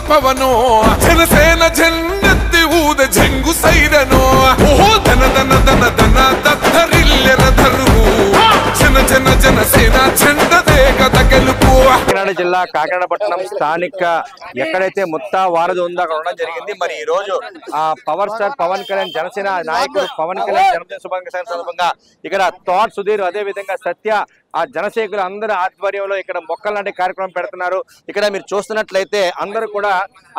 పవనో జనసేన జెండెత్తి ఊద జంగు సైరనో ఓహో ధన ధన ధన ధన దద్దరిల్లెర ధరువు జన జన జనసేన జెండదే కథ గెలుపు. కాకినాడ జిల్లా కాకినాడ పట్టణం స్థానిక ఎక్కడైతే ముత్తా వారధి ఉందో అక్కడ ఉండడం జరిగింది. మరి ఈ రోజు పవర్ స్టార్ పవన్ కళ్యాణ్ జనసేన నాయకుడు పవన్ కళ్యాణ్ జన్మదిన శుభాకాంక్షల సందర్భంగా ఇక్కడ తోట సుధీర్ అదే విధంగా సత్య ఆ జనసేకులు అందరి ఆధ్వర్యంలో ఇక్కడ మొక్కలు నాటే కార్యక్రమం పెడుతున్నారు. ఇక్కడ మీరు చూస్తున్నట్లయితే అందరూ కూడా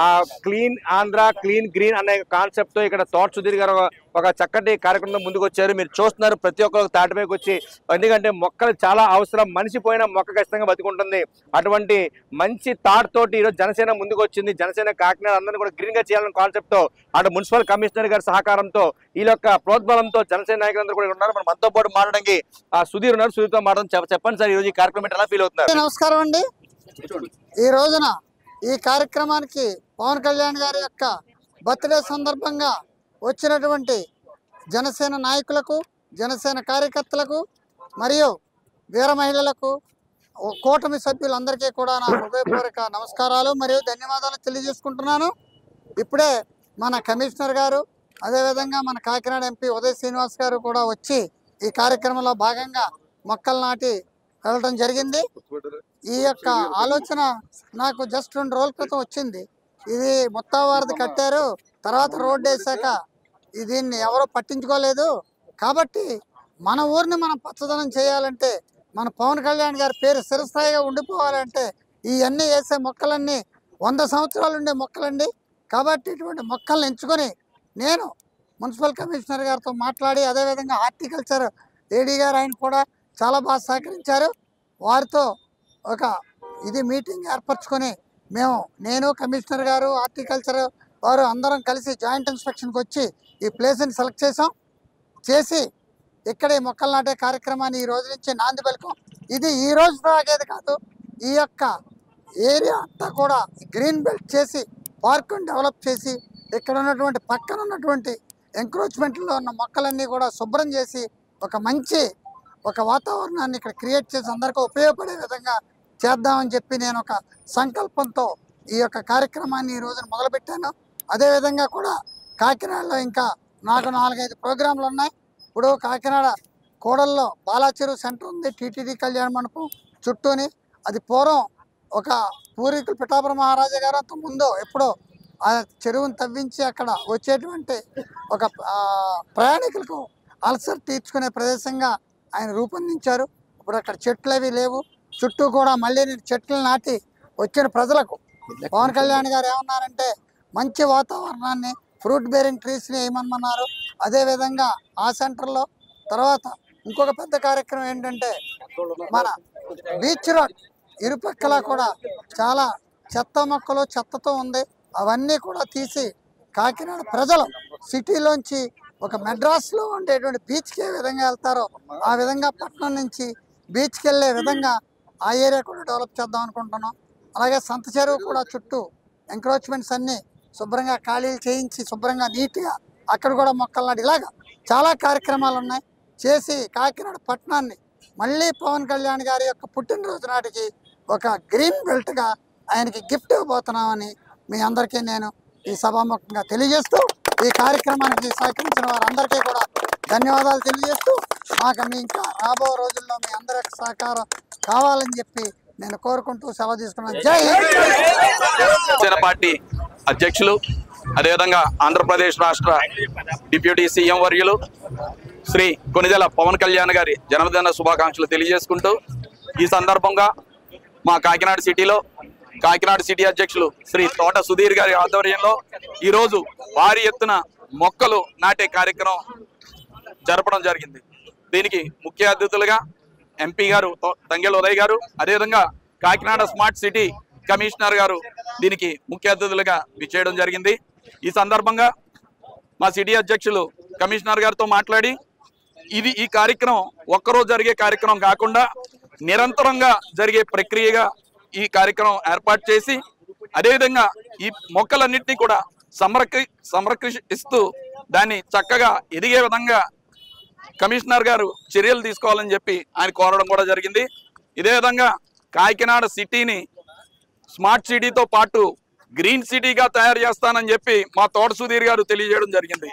ఆ క్లీన్ ఆంధ్ర క్లీన్ గ్రీన్ అనే కాన్సెప్ట్ తో ఇక్కడ తోట సుధీర్ గారు ఒక చక్కటి కార్యక్రమం ముందుకు వచ్చారు. మీరు చూస్తున్నారు ప్రతి ఒక్కరు తాటిపైకి వచ్చి, ఎందుకంటే మొక్కలు చాలా అవసరం, మనిషి పోయిన మొక్క ఖచ్చితంగా బతికుంటుంది. అటువంటి మంచి థాట్ తోటి ఈరోజు జనసేన ముందుకు వచ్చింది. జనసేన కాకినాడ అందరినీ కూడా గ్రీన్ గా చేయాలనే కాన్సెప్ట్ తో అటు మున్సిపల్ కమిషనర్ గారి సహకారంతో ఈ యొక్క ప్రోద్బలంతో జనసేన నాయకులందరూ కూడా ఉన్నారు. మనం మనతో పాటు మాట్లాడడానికి సుధీర్ ఉన్నారు. సుధీర్తో మాట్లాడడం చెప్పండి సార్, ఈ రోజు ఈ కార్యక్రమం ఎలా ఫీల్ అవుతున్నారు? నమస్కారం అండి. ఈ రోజున ఈ కార్యక్రమానికి పవన్ కళ్యాణ్ గారి యొక్క బర్త్డే సందర్భంగా వచ్చినటువంటి జనసేన నాయకులకు, జనసేన కార్యకర్తలకు మరియు వీర మహిళలకు, కూటమి సభ్యులందరికీ కూడా నా హృదయపూర్వక నమస్కారాలు మరియు ధన్యవాదాలు తెలియజేసుకుంటున్నాను. ఇప్పుడే మన కమిషనర్ గారు అదేవిధంగా మన కాకినాడ ఎంపీ ఉదయ్ శ్రీనివాస్ గారు కూడా వచ్చి ఈ కార్యక్రమంలో భాగంగా మొక్కలు నాటి వెళ్ళడం జరిగింది. ఈ యొక్క ఆలోచన నాకు జస్ట్ 2 రోజుల క్రితం వచ్చింది. ఇది ముత్తా వారధి కట్టారు, తర్వాత రోడ్డు వేసాక దీన్ని ఎవరో పట్టించుకోలేదు. కాబట్టి మన ఊరిని మనం పచ్చదనం చేయాలంటే, మన పవన్ కళ్యాణ్ గారి పేరు చిరస్థాయిగా ఉండిపోవాలంటే ఇవన్నీ వేసే మొక్కలన్నీ 100 సంవత్సరాలు ఉండే మొక్కలండి. కాబట్టి ఇటువంటి మొక్కలను ఎంచుకొని నేను మున్సిపల్ కమిషనర్ గారితో మాట్లాడి, అదేవిధంగా హార్టికల్చర్ ఏడీ గారు ఆయన కూడా చాలా బాగా సహకరించారు. వారితో ఒక మీటింగ్ ఏర్పరచుకొని నేను కమిషనర్ గారు హార్టికల్చర్ వారు అందరం కలిసి జాయింట్ ఇన్స్పెక్షన్కి వచ్చి ఈ ప్లేస్ని సెలెక్ట్ చేసి ఇక్కడ ఈ మొక్కలు నాటే కార్యక్రమాన్ని ఈ రోజు నుంచి నాంది పలికాం. ఇది ఈ రోజు తాగేది కాదు, ఈ యొక్క ఏరియా అంతా కూడా గ్రీన్ బెల్ట్ చేసి పార్కును డెవలప్ చేసి ఇక్కడ ఉన్నటువంటి పక్కన ఉన్నటువంటి ఎంక్రోచ్మెంట్లో ఉన్న మొక్కలన్నీ కూడా శుభ్రం చేసి ఒక మంచి వాతావరణాన్ని ఇక్కడ క్రియేట్ చేసి అందరికీ ఉపయోగపడే విధంగా చేద్దామని చెప్పి నేను ఒక సంకల్పంతో ఈ యొక్క కార్యక్రమాన్ని ఈ రోజున మొదలుపెట్టాను. అదేవిధంగా కూడా కాకినాడలో ఇంకా నాకు 4-5 ప్రోగ్రాంలు ఉన్నాయి. ఇప్పుడు కాకినాడ కోడల్లో బాలాచెరువు సెంటర్ ఉంది, టీటీడీ కళ్యాణ మండపం చుట్టూని. అది పూర్వం ఒక పూర్వీకులు పిఠాపురం మహారాజా గారు అంత ముందు ఎప్పుడో ఆ చెరువును తవ్వించి అక్కడ వచ్చేటువంటి ఒక ప్రయాణికులకు అల్సర్ తీర్చుకునే ప్రదేశంగా ఆయన రూపొందించారు. ఇప్పుడు అక్కడ చెట్లు అవి లేవు, చుట్టూ కూడా మళ్ళీ నేను చెట్లు నాటి వచ్చిన ప్రజలకు పవన్ కళ్యాణ్ గారు ఏమన్నారంటే మంచి వాతావరణాన్ని, ఫ్రూట్ బేరింగ్ ట్రీస్ని వేయమన్నారు. అదేవిధంగా ఆ సెంటర్లో తర్వాత ఇంకొక పెద్ద కార్యక్రమం ఏంటంటే మన బీచ్ రోడ్ ఇరుపక్కల కూడా చాలా చెత్త మొక్కలు చెత్తతో ఉంది. అవన్నీ కూడా తీసి కాకినాడ ప్రజలు సిటీలోంచి ఒక మెడ్రాస్లో ఉండేటువంటి బీచ్కి ఏ విధంగా వెళ్తారో ఆ విధంగా పట్టణం నుంచి బీచ్కి వెళ్ళే విధంగా ఆ ఏరియా కూడా డెవలప్ చేద్దాం అనుకుంటున్నాం. అలాగే సంత చెరువు కూడా చుట్టూ ఎంక్రోచ్మెంట్స్ అన్నీ శుభ్రంగా ఖాళీలు చేయించి శుభ్రంగా నీట్గా అక్కడ కూడా మొక్కలు నాటి ఇలాగా చాలా కార్యక్రమాలు ఉన్నాయి. చేసి కాకినాడ పట్టణాన్ని మళ్ళీ పవన్ కళ్యాణ్ గారి యొక్క పుట్టినరోజు నాటికి ఒక గ్రీన్ బెల్ట్గా ఆయనకి గిఫ్ట్ ఇవ్వబోతున్నామని మీ అందరికీ నేను ఈ సభాముఖంగా తెలియజేస్తూ ఈ కార్యక్రమానికి సహకరించిన వారందరికీ కూడా ధన్యవాదాలు తెలియజేస్తూ మాకు ఇంకా రాబో రోజుల్లో మీ అందరి సహకారం కావాలని చెప్పి నేను కోరుకుంటూ సెలవు తీసుకున్నాను. జై జనసేన పార్టీ అధ్యక్షులు అదేవిధంగా ఆంధ్రప్రదేశ్ రాష్ట్ర డిప్యూటీ సీఎం వర్యులు శ్రీ కొణిదెల పవన్ కళ్యాణ్ గారి జన్మదిన శుభాకాంక్షలు తెలియజేసుకుంటూ ఈ సందర్భంగా మా కాకినాడ సిటీలో కాకినాడ సిటీ అధ్యక్షులు శ్రీ తోట సుధీర్ గారి ఆధ్వర్యంలో ఈరోజు భారీ ఎత్తున మొక్కలు నాటే కార్యక్రమం జరపడం జరిగింది. దీనికి ముఖ్య అతిథులుగా ఎంపీ గారు తంగెళ్ళ ఉదయ్ గారు, అదేవిధంగా కాకినాడ స్మార్ట్ సిటీ కమిషనర్ గారు దీనికి ముఖ్య అతిథులుగా విచ్చేయడం జరిగింది. ఈ సందర్భంగా మా సిటీ అధ్యక్షులు కమిషనర్ గారితో మాట్లాడి ఈ కార్యక్రమం ఒక్కరోజు జరిగే కార్యక్రమం కాకుండా నిరంతరంగా జరిగే ప్రక్రియగా ఈ కార్యక్రమం ఏర్పాటు చేసి అదేవిధంగా ఈ మొక్కలన్నింటినీ కూడా సంరక్షిస్తూ దాన్ని చక్కగా ఎదిగే విధంగా కమిషనర్ గారు చర్యలు తీసుకోవాలని చెప్పి ఆయన కోరడం కూడా జరిగింది. ఇదే విధంగా కాకినాడ సిటీని స్మార్ట్ సిటీతో పాటు గ్రీన్ సిటీగా తయారు చేస్తానని చెప్పి మా తోట సుధీర్ గారు తెలియజేయడం జరిగింది.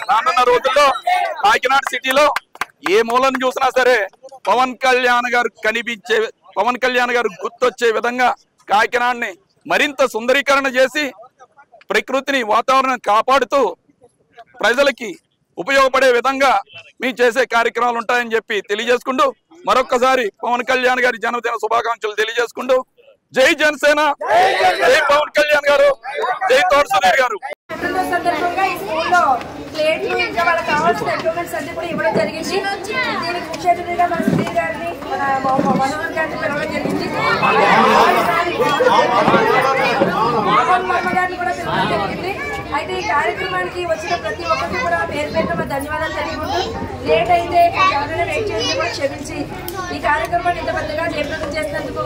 రానున్న రోజుల్లో కాకినాడ సిటీలో ఏ మూలను చూసినా సరే పవన్ కళ్యాణ్ గారు గుర్తొచ్చే విధంగా కాకినాడని మరింత సుందరీకరణ చేసి ప్రకృతిని వాతావరణం కాపాడుతూ ప్రజలకి ఉపయోగపడే విధంగా మేము చేసే కార్యక్రమాలు ఉంటాయని చెప్పి తెలియజేసుకుంటూ మరొక్కసారి పవన్ కళ్యాణ్ గారి జన్మదిన శుభాకాంక్షలు తెలియజేసుకుంటూ జై జనసేన, జై పవన్ కళ్యాణ్ గారు, జై తోట సుధీర్ గారు. సందర్భంగా ఈ స్కూల్లో ప్లేట్లు ఇంకా వాళ్ళకి కావాల్సిన ఎక్విప్మెంట్స్ అన్ని కూడా ఇవ్వడం జరిగింది. దీనికి ముఖ్య అతిథిగా మన సుధీర్ గారిని, మన మనోహర్ గారిని పిలవడం జరిగింది. గారిని కూడా పిలవడం జరిగింది. అయితే ఈ కార్యక్రమానికి వచ్చిన ప్రతి ఒక్కరికి కూడా పేరు పేరున ధన్యవాదాలు తెలుపుకుంటూ లేట్ అయితే ఎవరైనా వెయిట్ చేసి కూడా క్షమించి ఈ కార్యక్రమాన్ని ఇంత పెద్దగా జయప్రదం చేసినందుకు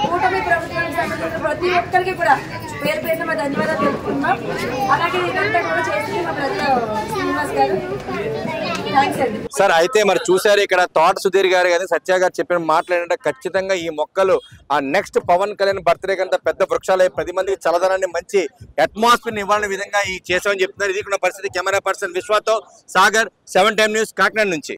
కూటమి ప్రభుత్వానికి సంబంధించిన ప్రతి ఒక్కరికి కూడా పేరు పేరున ధన్యవాదాలు తెలుపుకుంటున్నాం. అలాగే ఇదంతా కూడా చేసింది మా ప్రజలు శ్రీనివాస్ గారు. థ్యాంక్స్ అండి. సార్, అయితే మరి చూసారు ఇక్కడ తోట సుధీర్ గారు కానీ సత్య గారు చెప్పిన మాట్లాడంటే ఖచ్చితంగా ఈ మొక్కలు ఆ నెక్స్ట్ పవన్ కళ్యాణ్ బర్త్డే కంటే పెద్ద వృక్షాలు 10 మందికి చల్లదనాన్ని మంచి అట్మాస్ఫియర్ ఇవ్వాలనే విధంగా ఈ చేసామని చెప్తున్నారు. ఇది కూడా పరిస్థితి. కెమెరా పర్సన్ విశ్వతో సాగర్, 7 టైమ్ న్యూస్, కాకినాడ నుంచి.